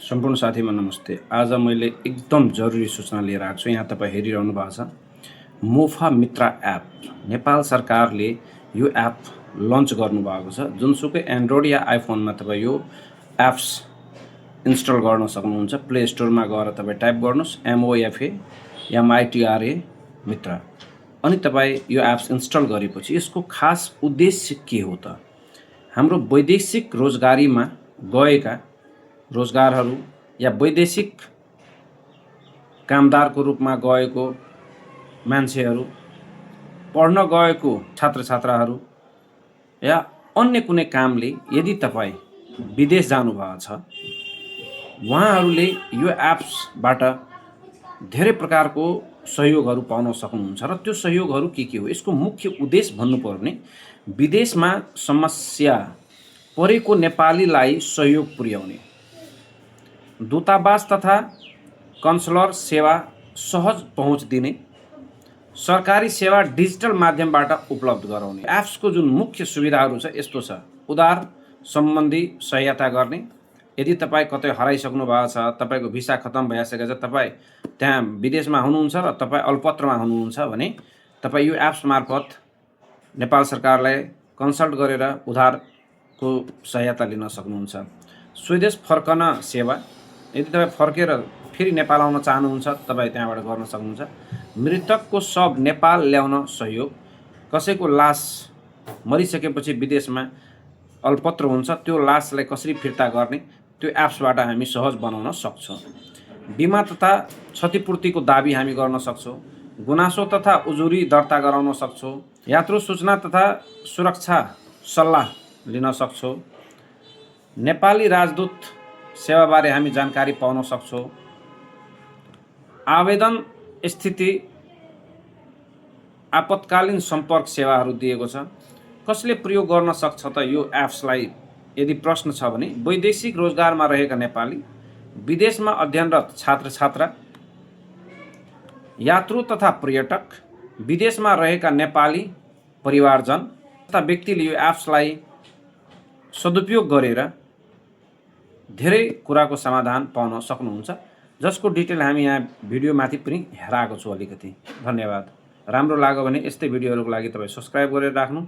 सम्पूर्ण साथीमा नमस्ते। आज मैले एकदम जरुरी सूचना लिएर आएको छु। यहाँ तपाईँ हेरिरहनु भएको छ मोफा मित्र एप। नेपाल सरकारले यो एप लन्च गर्नुभएको छ। जुनसुकै एन्ड्रोइड या आइफोनमा तपाईँ यो एप्स इन्स्टल गर्न सक्नुहुन्छ। प्ले स्टोरमा गएर तपाईँ टाइप गर्नुहोस् MOFA MITRA मित्र, अनि तपाईँ यो एप्स इन्स्टल गरेपछि यसको खास उद्देश्य के हो त? हाम्रो वैदेशिक रोजगारीमा गएका रोजगारहरू या वैदेशिक कामदारको रूपमा गएको मान्छेहरू, पढ्न गएको छात्रछात्राहरू या अन्य कुनै कामले यदि तपाईँ विदेश जानुभएको छ, उहाँहरूले यो एप्सबाट धेरै प्रकारको सहयोगहरू पाउन सक्नुहुन्छ। र त्यो सहयोगहरू के हो? यसको मुख्य उद्देश्य भन्नुपर्ने भने विदेशमा समस्या परेको नेपालीलाई सहयोग पुर्याउने, दूतावास तथा कन्सुलर सेवा सहज पहुँच दिने, सरकारी सेवा डिजिटल माध्यमबाट उपलब्ध गराउने। एप्सको जुन मुख्य सुविधाहरू छ यस्तो छ। उधार सम्बन्धी सहायता गर्ने, यदि तपाईँ कतै हराइसक्नु भएको छ, तपाईँको भिसा खत्म भइसकेको छ, तपाईँ त्यहाँ विदेशमा हुनुहुन्छ र तपाईँ अल्पत्रमा हुनुहुन्छ भने तपाईँ यो एप्स मार्फत नेपाल सरकारलाई कन्सल्ट गरेर उधारको सहायता लिन सक्नुहुन्छ। स्वदेश फर्कन सेवा, यदि तपाईँ फर्केर फेरि नेपाल आउन चाहनुहुन्छ तपाईँ त्यहाँबाट गर्न सक्नुहुन्छ। मृतकको शव नेपाल ल्याउन सहयोग, कसैको लास मरिसकेपछि विदेशमा अल्पत्र हुन्छ, त्यो लासलाई कसरी फिर्ता गर्ने त्यो एप्सबाट हामी सहज बनाउन सक्छौँ। बिमा तथा क्षतिपूर्तिको दाबी हामी गर्न सक्छौँ। गुनासो तथा उजुरी दर्ता गराउन सक्छौँ। यात्रु सूचना तथा सुरक्षा सल्लाह लिन सक्छौँ। नेपाली राजदूत सेवाबारे हामी जानकारी पाउन सक्छौँ। आवेदन स्थिति, आपतकालीन सम्पर्क सेवाहरू दिएको छ। कसले प्रयोग गर्न सक्छ त यो एप्सलाई यदि प्रश्न छ भने वैदेशिक रोजगारमा रहेका नेपाली, विदेशमा अध्ययनरत छात्रछात्रा, यात्रु तथा पर्यटक, विदेशमा रहेका नेपाली परिवारजन तथा व्यक्तिले यो एप्सलाई सदुपयोग गरेर धेरै कुराको समाधान पाउन सक्नुहुन्छ, जसको डिटेल हामी यहाँ भिडियो माथि पनि हेराएको छु अलिकति। धन्यवाद। राम्रो लाग्यो भने यस्तै भिडियोहरूको लागि तपाईँ सब्स्क्राइब गरेर राख्नु।